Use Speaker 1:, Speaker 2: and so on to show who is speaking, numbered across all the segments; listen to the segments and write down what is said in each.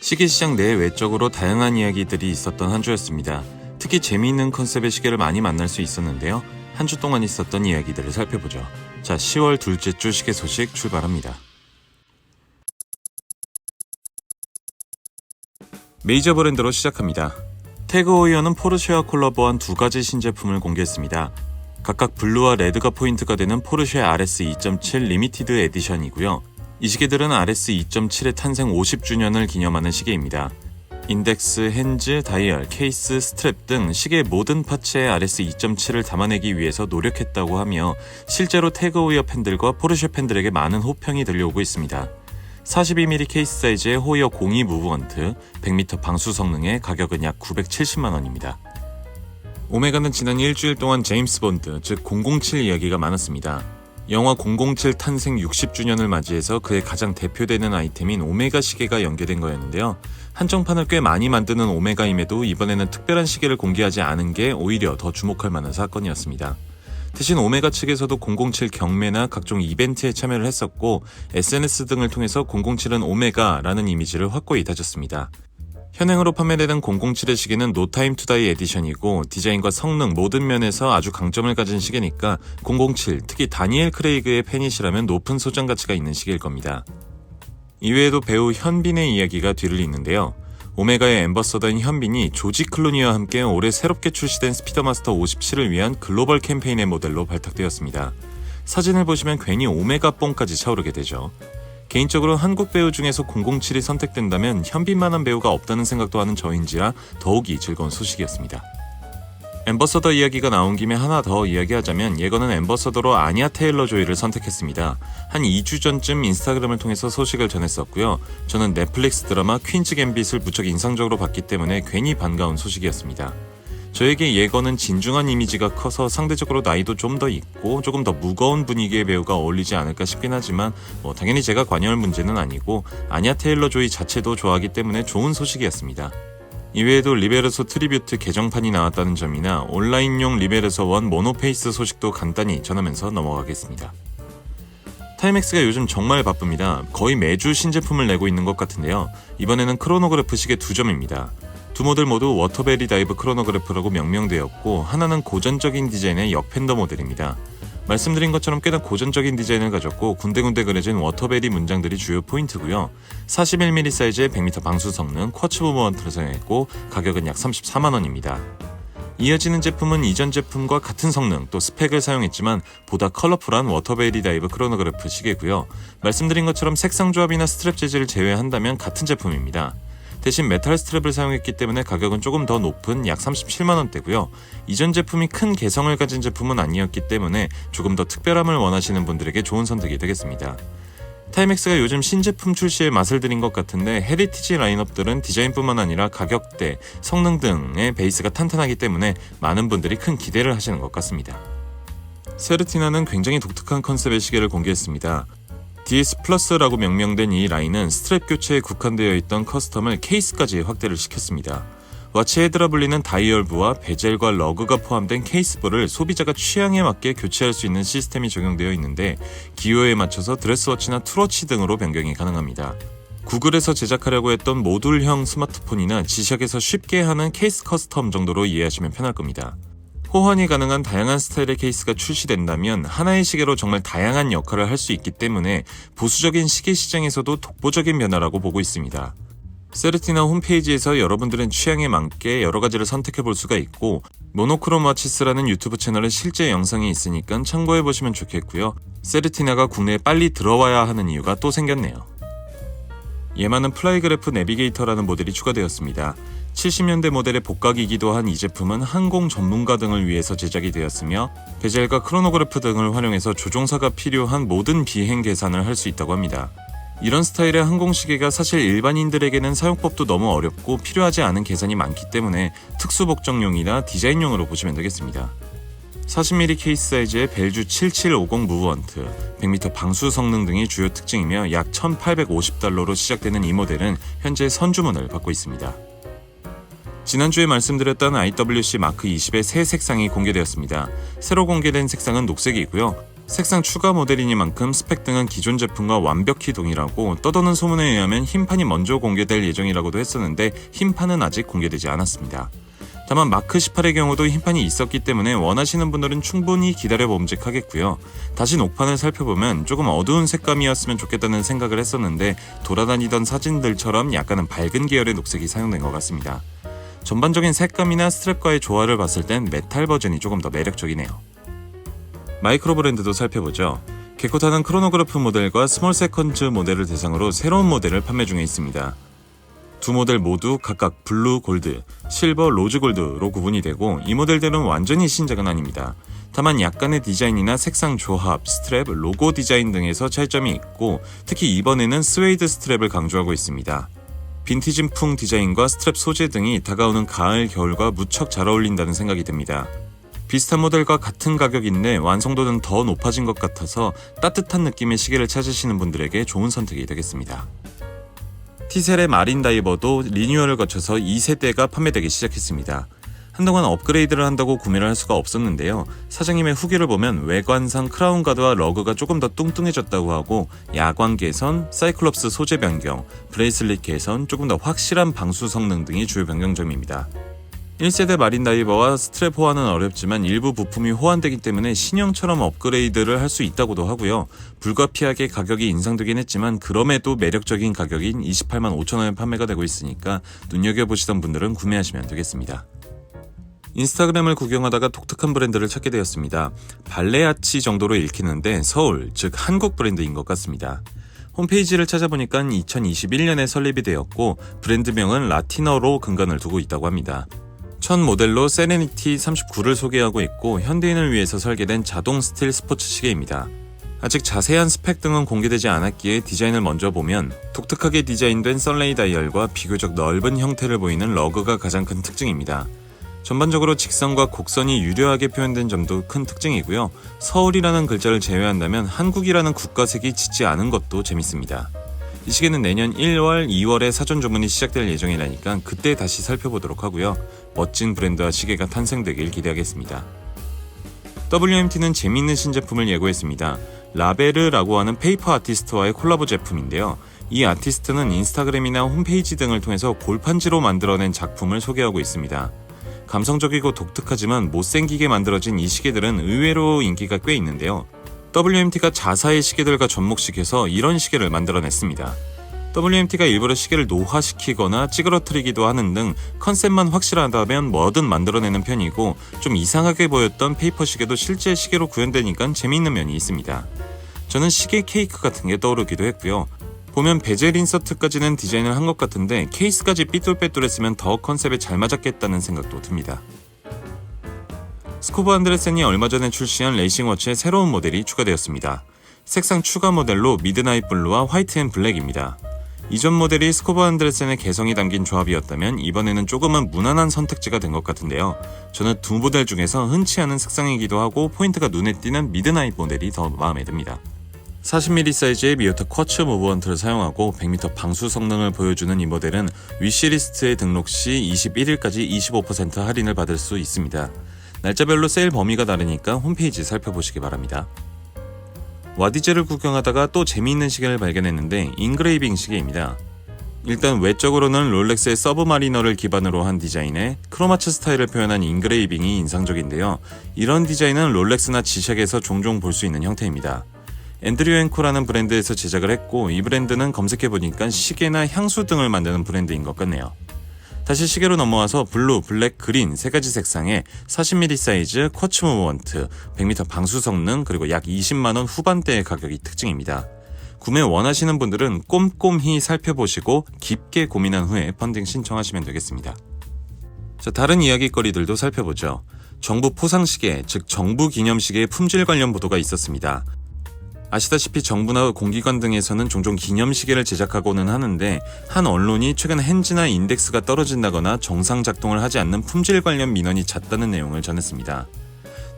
Speaker 1: 시계 시장 내 외적으로 다양한 이야기들이 있었던 한 주였습니다. 특히 재미있는 컨셉의 시계를 많이 만날 수 있었는데요. 한 주 동안 있었던 이야기들을 살펴보죠. 자, 10월 둘째 주 시계 소식 출발합니다. 메이저 브랜드로 시작합니다. 태그 호이어는 포르쉐와 콜라보한 두 가지 신제품을 공개했습니다. 각각 블루와 레드가 포인트가 되는 포르쉐 RS 2.7 리미티드 에디션이고요. 이 시계들은 RS 2.7의 탄생 50주년을 기념하는 시계입니다. 인덱스, 핸즈, 다이얼, 케이스, 스트랩 등 시계의 모든 파츠에 RS 2.7을 담아내기 위해서 노력했다고 하며 실제로 태그 호이어 팬들과 포르쉐 팬들에게 많은 호평이 들려오고 있습니다. 42mm 케이스 사이즈의 호이어 02 무브먼트, 100m 방수 성능의 가격은 약 970만원입니다. 오메가는 지난 일주일 동안 제임스 본드, 즉 007 이야기가 많았습니다. 영화 007 탄생 60주년을 맞이해서 그의 가장 대표되는 아이템인 오메가 시계가 연계된 거였는데요. 한정판을 꽤 많이 만드는 오메가임에도 이번에는 특별한 시계를 공개하지 않은 게 오히려 더 주목할 만한 사건이었습니다. 대신 오메가 측에서도 007 경매나 각종 이벤트에 참여를 했었고 SNS 등을 통해서 007은 오메가라는 이미지를 확고히 다졌습니다. 현행으로 판매되는 007의 시계는 노 타임 투 다이 에디션이고 디자인과 성능 모든 면에서 아주 강점을 가진 시계니까 007, 특히 다니엘 크레이그의 팬이시라면 높은 소장 가치가 있는 시계일 겁니다. 이외에도 배우 현빈의 이야기가 뒤를 잇는데요. 오메가의 앰버서더인 현빈이 조지 클루니와 함께 올해 새롭게 출시된 스피더마스터 57을 위한 글로벌 캠페인의 모델로 발탁되었습니다. 사진을 보시면 괜히 오메가 뽕까지 차오르게 되죠. 개인적으로 한국 배우 중에서 007이 선택된다면 현빈만한 배우가 없다는 생각도 하는 저인지라 더욱이 즐거운 소식이었습니다. 앰버서더 이야기가 나온 김에 하나 더 이야기하자면 예거는 앰버서더로 아냐 테일러 조이를 선택했습니다. 한 2주 전쯤 인스타그램을 통해서 소식을 전했었고요. 저는 넷플릭스 드라마 퀸즈 갬빗을 무척 인상적으로 봤기 때문에 괜히 반가운 소식이었습니다. 저에게 예거는 진중한 이미지가 커서 상대적으로 나이도 좀 더 있고 조금 더 무거운 분위기의 배우가 어울리지 않을까 싶긴 하지만 당연히 제가 관여할 문제는 아니고 아냐 테일러 조이 자체도 좋아하기 때문에 좋은 소식이었습니다. 이외에도 리베르소 트리뷰트 개정판이 나왔다는 점이나 온라인용 리베르소 1 모노페이스 소식도 간단히 전하면서 넘어가겠습니다. 타임엑스가 요즘 정말 바쁩니다. 거의 매주 신제품을 내고 있는 것 같은데요. 이번에는 크로노그래프 시계 2점입니다. 두 모델 모두 워터베리 다이브 크로노그래프라고 명명되었고 하나는 고전적인 디자인의 역팬더 모델입니다. 말씀드린 것처럼 꽤나 고전적인 디자인을 가졌고 군데군데 그려진 워터베리 문장들이 주요 포인트고요. 41mm 사이즈의 100m 방수 성능 쿼츠 무브먼트를 사용했고 가격은 약 34만원입니다. 이어지는 제품은 이전 제품과 같은 성능 또 스펙을 사용했지만 보다 컬러풀한 워터베리 다이브 크로노그래프 시계고요. 말씀드린 것처럼 색상 조합이나 스트랩 재질을 제외한다면 같은 제품입니다. 대신 메탈 스트랩을 사용했기 때문에 가격은 조금 더 높은 약 37만원대고요. 이전 제품이 큰 개성을 가진 제품은 아니었기 때문에 조금 더 특별함을 원하시는 분들에게 좋은 선택이 되겠습니다. 타임엑스가 요즘 신제품 출시에 맛을 들인 것 같은데 헤리티지 라인업들은 디자인뿐만 아니라 가격대, 성능 등의 베이스가 탄탄하기 때문에 많은 분들이 큰 기대를 하시는 것 같습니다. 세르티나는 굉장히 독특한 컨셉의 시계를 공개했습니다. DS 플러스라고 명명된 이 라인은 스트랩 교체에 국한되어 있던 커스텀을 케이스까지 확대를 시켰습니다. 와치 헤드라 불리는 다이얼부와 베젤과 러그가 포함된 케이스부를 소비자가 취향에 맞게 교체할 수 있는 시스템이 적용되어 있는데 기호에 맞춰서 드레스워치나 투워치 등으로 변경이 가능합니다. 구글에서 제작하려고 했던 모듈형 스마트폰이나 지샥에서 쉽게 하는 케이스 커스텀 정도로 이해하시면 편할 겁니다. 호환이 가능한 다양한 스타일의 케이스가 출시된다면 하나의 시계로 정말 다양한 역할을 할 수 있기 때문에 보수적인 시계 시장에서도 독보적인 변화라고 보고 있습니다. 세르티나 홈페이지에서 여러분들의 취향에 맞게 여러 가지를 선택해 볼 수가 있고 모노크롬 와치스라는 유튜브 채널에 실제 영상이 있으니까 참고해 보시면 좋겠고요. 세르티나가 국내에 빨리 들어와야 하는 이유가 또 생겼네요. 예마는 플라이그래프 내비게이터라는 모델이 추가되었습니다. 70년대 모델의 복각이기도 한 이 제품은 항공 전문가 등을 위해서 제작이 되었으며 베젤과 크로노그래프 등을 활용해서 조종사가 필요한 모든 비행 계산을 할 수 있다고 합니다. 이런 스타일의 항공시계가 사실 일반인들에게는 사용법도 너무 어렵고 필요하지 않은 계산이 많기 때문에 특수 복정용이나 디자인용으로 보시면 되겠습니다. 40mm 케이스 사이즈의 벨주 7750 무브먼트, 100m 방수 성능 등이 주요 특징이며 약 1850달러로 시작되는 이 모델은 현재 선주문을 받고 있습니다. 지난주에 말씀드렸던 IWC 마크 20의 새 색상이 공개되었습니다. 새로 공개된 색상은 녹색이고요. 색상 추가 모델이니만큼 스펙 등은 기존 제품과 완벽히 동일하고 떠도는 소문에 의하면 흰판이 먼저 공개될 예정이라고도 했었는데 흰판은 아직 공개되지 않았습니다. 다만 마크 18의 경우도 흰판이 있었기 때문에 원하시는 분들은 충분히 기다려 봄직하겠고요. 다시 녹판을 살펴보면 조금 어두운 색감이었으면 좋겠다는 생각을 했었는데 돌아다니던 사진들처럼 약간은 밝은 계열의 녹색이 사용된 것 같습니다. 전반적인 색감이나 스트랩과의 조화를 봤을 땐 메탈 버전이 조금 더 매력적이네요. 마이크로 브랜드도 살펴보죠. 게코타는 크로노그래프 모델과 스몰 세컨즈 모델을 대상으로 새로운 모델을 판매 중에 있습니다. 두 모델 모두 각각 블루 골드, 실버 로즈 골드로 구분이 되고 이 모델들은 완전히 신작은 아닙니다. 다만 약간의 디자인이나 색상 조합, 스트랩, 로고 디자인 등에서 차이점이 있고 특히 이번에는 스웨이드 스트랩을 강조하고 있습니다. 빈티지풍 디자인과 스트랩 소재 등이 다가오는 가을, 겨울과 무척 잘 어울린다는 생각이 듭니다. 비슷한 모델과 같은 가격인데 완성도는 더 높아진 것 같아서 따뜻한 느낌의 시계를 찾으시는 분들에게 좋은 선택이 되겠습니다. 티셀의 마린 다이버도 리뉴얼을 거쳐서 2세대가 판매되기 시작했습니다. 한동안 업그레이드를 한다고 구매를 할 수가 없었는데요. 사장님의 후기를 보면 외관상 크라운 가드와 러그가 조금 더 뚱뚱해졌다고 하고 야광 개선, 사이클롭스 소재 변경, 브레이슬릿 개선, 조금 더 확실한 방수 성능 등이 주요 변경점입니다. 1세대 마린 다이버와 스트랩 호환은 어렵지만 일부 부품이 호환되기 때문에 신형처럼 업그레이드를 할 수 있다고도 하고요. 불가피하게 가격이 인상되긴 했지만 그럼에도 매력적인 가격인 28만 5천원에 판매가 되고 있으니까 눈여겨보시던 분들은 구매하시면 되겠습니다. 인스타그램을 구경하다가 독특한 브랜드를 찾게 되었습니다. 발레아치 정도로 읽히는데 서울, 즉 한국 브랜드인 것 같습니다. 홈페이지를 찾아보니까 2021년에 설립이 되었고 브랜드명은 라틴어로 근간을 두고 있다고 합니다. 첫 모델로 세레니티 39를 소개하고 있고 현대인을 위해서 설계된 자동 스틸 스포츠 시계입니다. 아직 자세한 스펙 등은 공개되지 않았기에 디자인을 먼저 보면 독특하게 디자인된 썰레이 다이얼과 비교적 넓은 형태를 보이는 러그가 가장 큰 특징입니다. 전반적으로 직선과 곡선이 유려하게 표현된 점도 큰 특징이고요. 서울이라는 글자를 제외한다면 한국이라는 국가색이 짙지 않은 것도 재밌습니다. 이 시계는 내년 1월, 2월에 사전 주문이 시작될 예정이라니까 그때 다시 살펴보도록 하고요. 멋진 브랜드와 시계가 탄생되길 기대하겠습니다. WMT는 재미있는 신제품을 예고했습니다. 라베르라고 하는 페이퍼 아티스트와의 콜라보 제품인데요. 이 아티스트는 인스타그램이나 홈페이지 등을 통해서 골판지로 만들어낸 작품을 소개하고 있습니다. 감성적이고 독특하지만 못생기게 만들어진 이 시계들은 의외로 인기가 꽤 있는데요. WMT가 자사의 시계들과 접목시켜서 이런 시계를 만들어냈습니다. WMT가 일부러 시계를 노화시키거나 찌그러뜨리기도 하는 등 컨셉만 확실하다면 뭐든 만들어내는 편이고 좀 이상하게 보였던 페이퍼 시계도 실제 시계로 구현되니까 재미있는 면이 있습니다. 저는 시계 케이크 같은 게 떠오르기도 했고요. 보면 베젤 인서트까지는 디자인을 한 것 같은데 케이스까지 삐뚤빼뚤했으면 더 컨셉에 잘 맞았겠다는 생각도 듭니다. 스코보 안드레센이 얼마 전에 출시한 레이싱워치의 새로운 모델이 추가되었습니다. 색상 추가 모델로 미드나잇 블루와 화이트 앤 블랙입니다. 이전 모델이 스코보 안드레센의 개성이 담긴 조합이었다면 이번에는 조금은 무난한 선택지가 된 것 같은데요. 저는 두 모델 중에서 흔치 않은 색상이기도 하고 포인트가 눈에 띄는 미드나잇 모델이 더 마음에 듭니다. 40mm 사이즈의 미오타 쿼츠 무브먼트를 사용하고 100m 방수 성능을 보여주는 이 모델은 위시리스트에 등록 시 21일까지 25% 할인을 받을 수 있습니다. 날짜별로 세일 범위가 다르니까 홈페이지 살펴보시기 바랍니다. 와디즈를 구경하다가 또 재미있는 시계를 발견했는데 인그레이빙 시계입니다. 일단 외적으로는 롤렉스의 서브마리너를 기반으로 한 디자인에 크로마츠 스타일을 표현한 인그레이빙이 인상적인데요. 이런 디자인은 롤렉스나 지샥에서 종종 볼 수 있는 형태입니다. 앤드류 앤코라는 브랜드에서 제작을 했고 이 브랜드는 검색해보니까 시계나 향수 등을 만드는 브랜드인 것 같네요. 다시 시계로 넘어와서 블루, 블랙, 그린 세 가지 색상의 40mm 사이즈 쿼츠 무브먼트, 100m 방수 성능 그리고 약 20만원 후반대의 가격이 특징입니다. 구매 원하시는 분들은 꼼꼼히 살펴보시고 깊게 고민한 후에 펀딩 신청하시면 되겠습니다. 자, 다른 이야기거리들도 살펴보죠. 정부 포상시계, 즉 정부 기념시계의 품질 관련 보도가 있었습니다. 아시다시피 정부나 공기관 등에서는 종종 기념시계를 제작하고는 하는데 한 언론이 최근 핸즈나 인덱스가 떨어진다거나 정상 작동을 하지 않는 품질 관련 민원이 잦다는 내용을 전했습니다.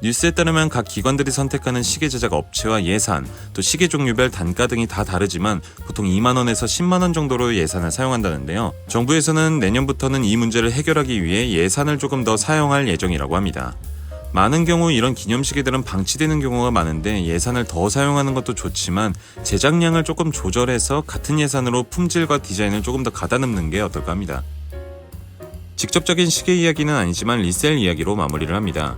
Speaker 1: 뉴스에 따르면 각 기관들이 선택하는 시계 제작 업체와 예산, 또 시계 종류별 단가 등이 다 다르지만 보통 2만원에서 10만원 정도로 예산을 사용한다는데요. 정부에서는 내년부터는 이 문제를 해결하기 위해 예산을 조금 더 사용할 예정이라고 합니다. 많은 경우 이런 기념시계들은 방치되는 경우가 많은데 예산을 더 사용하는 것도 좋지만 제작량을 조금 조절해서 같은 예산으로 품질과 디자인을 조금 더 가다듬는 게 어떨까 합니다. 직접적인 시계 이야기는 아니지만 리셀 이야기로 마무리를 합니다.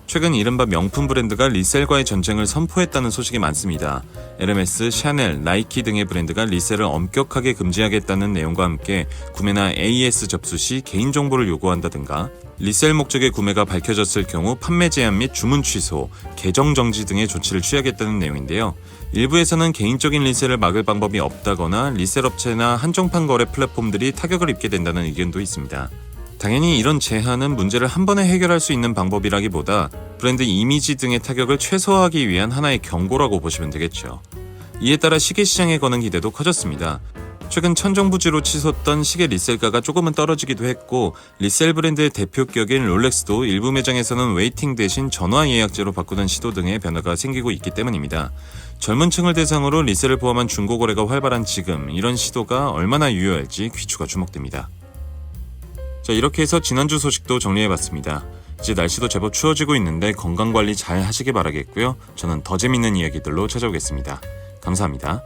Speaker 1: 최근 이른바 명품 브랜드가 리셀과의 전쟁을 선포했다는 소식이 많습니다. 에르메스, 샤넬, 나이키 등의 브랜드가 리셀을 엄격하게 금지하겠다는 내용과 함께 구매나 AS 접수 시 개인정보를 요구한다든가 리셀 목적의 구매가 밝혀졌을 경우 판매 제한 및 주문 취소, 계정 정지 등의 조치를 취하겠다는 내용인데요. 일부에서는 개인적인 리셀을 막을 방법이 없다거나 리셀 업체나 한정판 거래 플랫폼들이 타격을 입게 된다는 의견도 있습니다. 당연히 이런 제한은 문제를 한 번에 해결할 수 있는 방법이라기보다 브랜드 이미지 등의 타격을 최소화하기 위한 하나의 경고라고 보시면 되겠죠. 이에 따라 시계 시장에 거는 기대도 커졌습니다. 최근 천정부지로 치솟던 시계 리셀가가 조금은 떨어지기도 했고 리셀 브랜드의 대표격인 롤렉스도 일부 매장에서는 웨이팅 대신 전화 예약제로 바꾸는 시도 등의 변화가 생기고 있기 때문입니다. 젊은 층을 대상으로 리셀을 포함한 중고 거래가 활발한 지금 이런 시도가 얼마나 유효할지 귀추가 주목됩니다. 자, 이렇게 해서 지난주 소식도 정리해봤습니다. 이제 날씨도 제법 추워지고 있는데 건강관리 잘 하시길 바라겠고요. 저는 더 재밌는 이야기들로 찾아오겠습니다. 감사합니다.